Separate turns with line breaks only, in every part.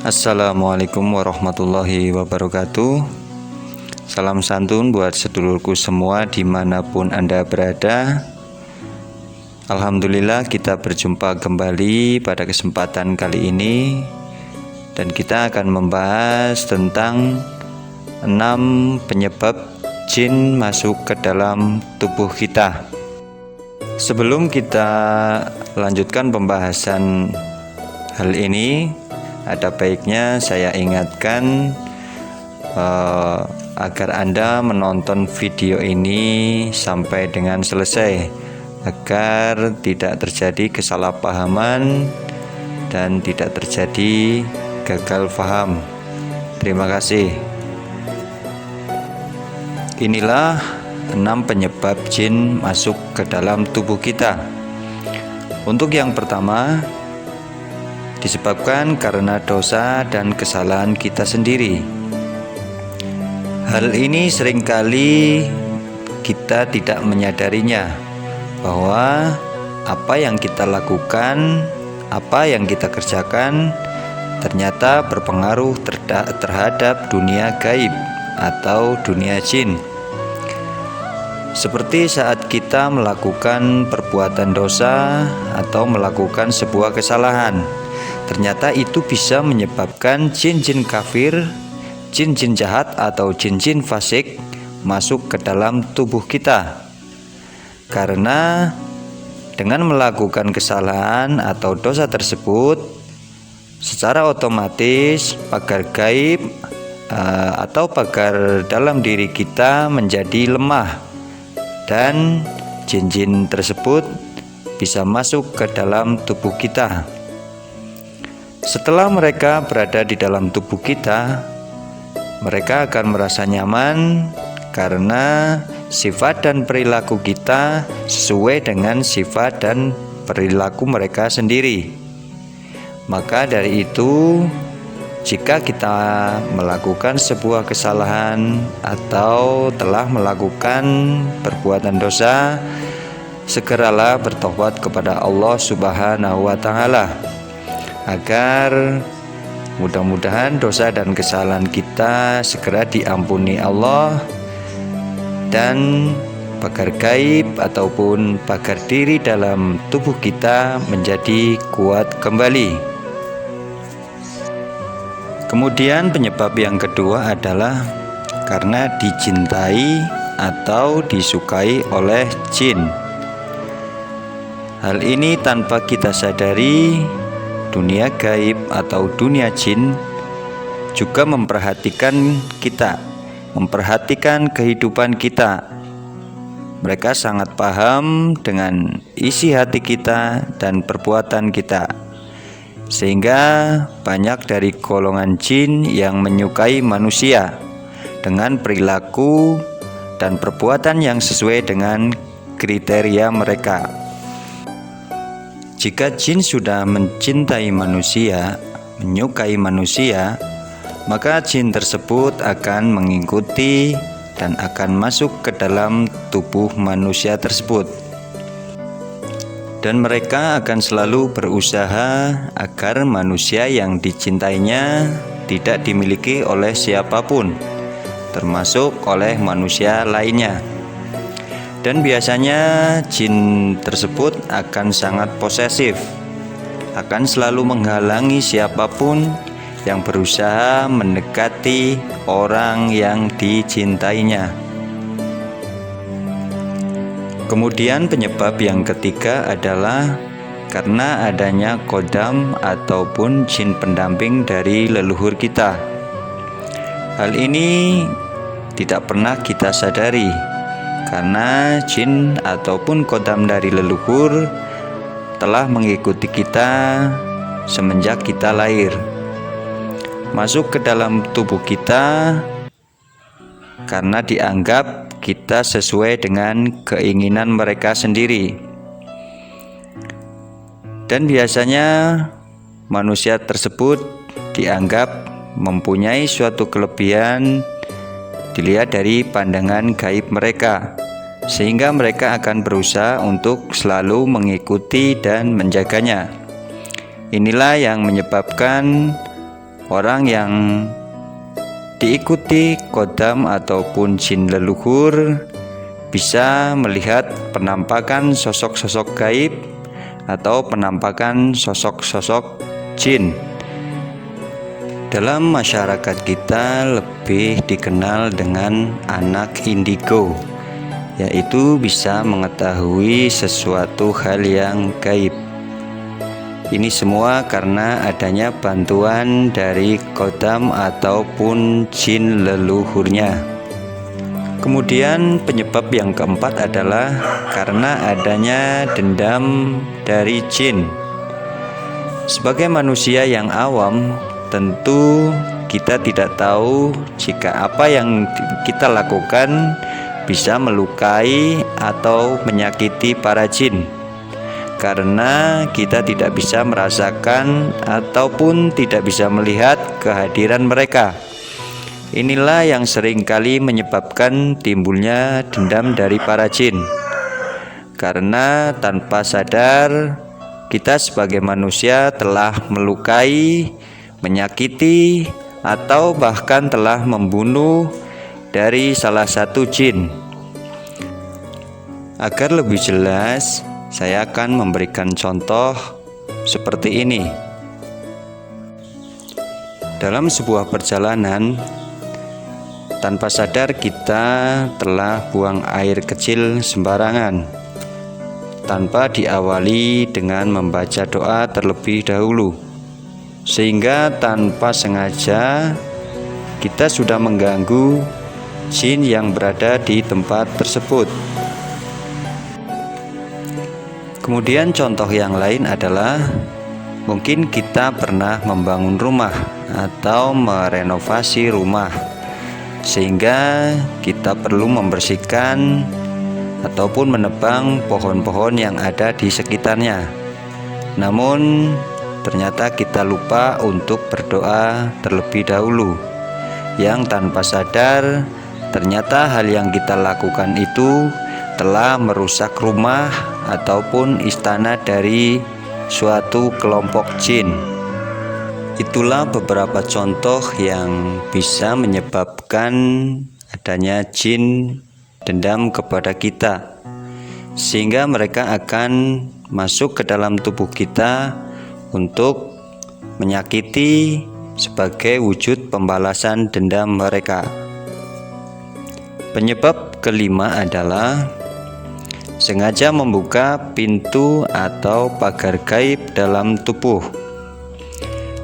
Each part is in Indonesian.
Assalamualaikum warahmatullahi wabarakatuh. Salam santun buat sedulurku semua dimanapun Anda berada. Alhamdulillah kita berjumpa kembali pada kesempatan kali ini, dan kita akan membahas tentang 6 penyebab jin masuk ke dalam tubuh kita. Sebelum kita lanjutkan pembahasan hal ini, ada baiknya saya ingatkan agar Anda menonton video ini sampai dengan selesai, agar tidak terjadi kesalahpahaman dan tidak terjadi gagal paham. Terima kasih. Inilah 6 penyebab jin masuk ke dalam tubuh kita. Untuk yang pertama, disebabkan karena dosa dan kesalahan kita sendiri. Hal ini seringkali kita tidak menyadarinya, bahwa apa yang kita lakukan, apa yang kita kerjakan ternyata berpengaruh terhadap dunia gaib atau dunia jin. Seperti saat kita melakukan perbuatan dosa atau melakukan sebuah kesalahan, ternyata itu bisa menyebabkan jin-jin kafir, jin-jin jahat atau jin-jin fasik masuk ke dalam tubuh kita. Karena dengan melakukan kesalahan atau dosa tersebut, secara otomatis pagar gaib atau pagar dalam diri kita menjadi lemah, dan jin-jin tersebut bisa masuk ke dalam tubuh kita. Setelah mereka berada di dalam tubuh kita, mereka akan merasa nyaman karena sifat dan perilaku kita sesuai dengan sifat dan perilaku mereka sendiri. Maka dari itu, jika kita melakukan sebuah kesalahan atau telah melakukan perbuatan dosa, segeralah bertobat kepada Allah Subhanahu wa Ta'ala, agar mudah-mudahan dosa dan kesalahan kita segera diampuni Allah, dan pagar gaib ataupun pagar diri dalam tubuh kita menjadi kuat kembali. Kemudian penyebab yang kedua adalah karena dicintai atau disukai oleh jin. Hal ini tanpa kita sadari, dunia gaib atau dunia jin juga memperhatikan kita, memperhatikan kehidupan kita. Mereka sangat paham dengan isi hati kita dan perbuatan kita, sehingga banyak dari golongan jin yang menyukai manusia dengan perilaku dan perbuatan yang sesuai dengan kriteria mereka. Jika jin sudah mencintai manusia, menyukai manusia, maka jin tersebut akan mengikuti dan akan masuk ke dalam tubuh manusia tersebut. Dan mereka akan selalu berusaha agar manusia yang dicintainya tidak dimiliki oleh siapapun, termasuk oleh manusia lainnya. Dan biasanya jin tersebut akan sangat posesif, akan selalu menghalangi siapapun yang berusaha mendekati orang yang dicintainya. Kemudian penyebab yang ketiga adalah karena adanya kodam ataupun jin pendamping dari leluhur kita. Hal ini tidak pernah kita sadari, karena jin ataupun kodam dari leluhur telah mengikuti kita semenjak kita lahir, masuk ke dalam tubuh kita karena dianggap kita sesuai dengan keinginan mereka sendiri. Dan biasanya manusia tersebut dianggap mempunyai suatu kelebihan dilihat dari pandangan gaib mereka, sehingga mereka akan berusaha untuk selalu mengikuti dan menjaganya. Inilah yang menyebabkan orang yang diikuti kodam ataupun jin leluhur bisa melihat penampakan sosok-sosok gaib atau penampakan sosok-sosok jin. Dalam masyarakat kita lebih dikenal dengan anak indigo, yaitu bisa mengetahui sesuatu hal yang gaib. Ini semua karena adanya bantuan dari kodam ataupun jin leluhurnya. Kemudian penyebab yang keempat adalah karena adanya dendam dari jin. Sebagai manusia yang awam, tentu kita tidak tahu jika apa yang kita lakukan bisa melukai atau menyakiti para jin, karena kita tidak bisa merasakan ataupun tidak bisa melihat kehadiran mereka. Inilah yang seringkali menyebabkan timbulnya dendam dari para jin, karena tanpa sadar kita sebagai manusia telah melukai, menyakiti, atau bahkan telah membunuh dari salah satu jin. Agar lebih jelas, saya akan memberikan contoh seperti ini. Dalam sebuah perjalanan, tanpa sadar kita telah buang air kecil sembarangan, tanpa diawali dengan membaca doa terlebih dahulu, sehingga tanpa sengaja kita sudah mengganggu jin yang berada di tempat tersebut. Kemudian contoh yang lain adalah mungkin kita pernah membangun rumah atau merenovasi rumah, sehingga kita perlu membersihkan ataupun menebang pohon-pohon yang ada di sekitarnya. Namun ternyata kita lupa untuk berdoa terlebih dahulu, yang tanpa sadar ternyata hal yang kita lakukan itu telah merusak rumah ataupun istana dari suatu kelompok jin. Itulah beberapa contoh yang bisa menyebabkan adanya jin dendam kepada kita, sehingga mereka akan masuk ke dalam tubuh kita untuk menyakiti sebagai wujud pembalasan dendam mereka. Penyebab kelima adalah sengaja membuka pintu atau pagar gaib dalam tubuh.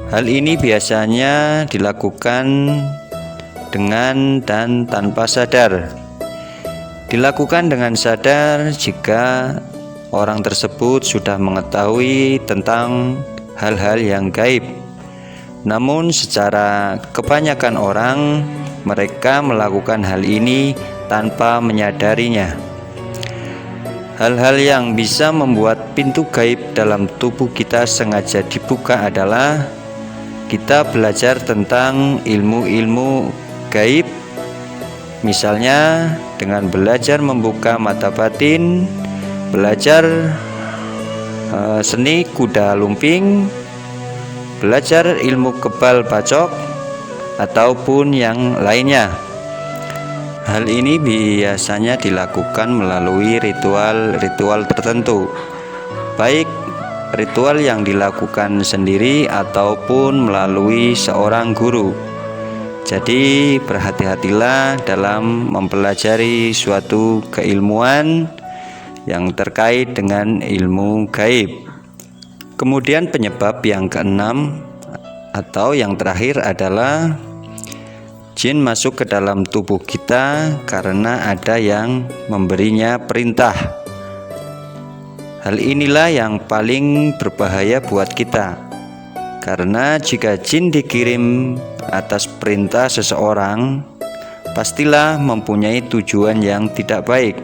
Hal ini biasanya dilakukan dengan dan tanpa sadar. Dilakukan dengan sadar jika orang tersebut sudah mengetahui tentang hal-hal yang gaib. Namun secara kebanyakan orang, mereka melakukan hal ini tanpa menyadarinya. Hal-hal yang bisa membuat pintu gaib dalam tubuh kita sengaja dibuka adalah kita belajar tentang ilmu-ilmu gaib, misalnya dengan belajar membuka mata batin, belajar seni kuda lumping, belajar ilmu kebal bacok, ataupun yang lainnya. Hal ini biasanya dilakukan melalui ritual-ritual tertentu, baik ritual yang dilakukan sendiri ataupun melalui seorang guru. Jadi berhati-hatilah dalam mempelajari suatu keilmuan yang terkait dengan ilmu gaib. Kemudian penyebab yang keenam atau yang terakhir adalah jin masuk ke dalam tubuh kita karena ada yang memberinya perintah. Hal inilah yang paling berbahaya buat kita, karena jika jin dikirim atas perintah seseorang, pastilah mempunyai tujuan yang tidak baik.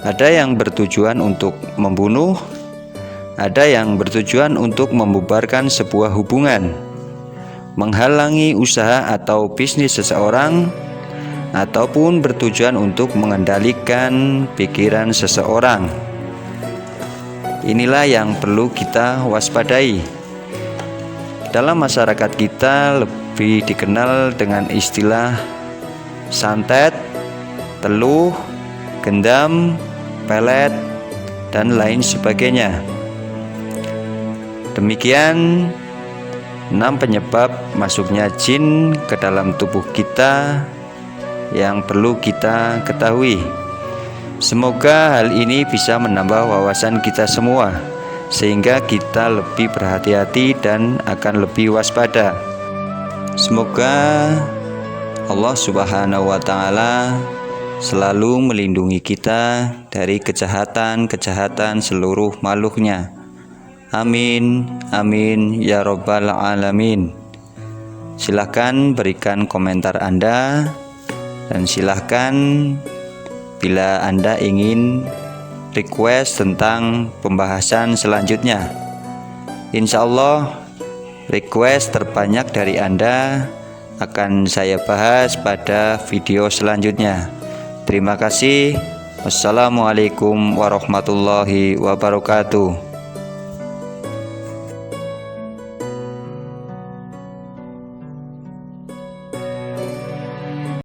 Ada yang bertujuan untuk membunuh, ada yang bertujuan untuk membubarkan sebuah hubungan, menghalangi usaha atau bisnis seseorang, ataupun bertujuan untuk mengendalikan pikiran seseorang. Inilah yang perlu kita waspadai. Dalam masyarakat kita lebih dikenal dengan istilah santet, teluh, gendam, pelet, dan lain sebagainya. Demikian 6 penyebab masuknya jin ke dalam tubuh kita yang perlu kita ketahui. Semoga hal ini bisa menambah wawasan kita semua, sehingga kita lebih berhati-hati dan akan lebih waspada. Semoga Allah Subhanahu wa Ta'ala selalu melindungi kita dari kejahatan-kejahatan seluruh makhluknya. Amin, amin, ya Rabbal Alamin. Silahkan berikan komentar Anda, dan silahkan bila Anda ingin request tentang pembahasan selanjutnya. Insya Allah request terbanyak dari Anda akan saya bahas pada video selanjutnya. Terima kasih. Wassalamualaikum warahmatullahi wabarakatuh.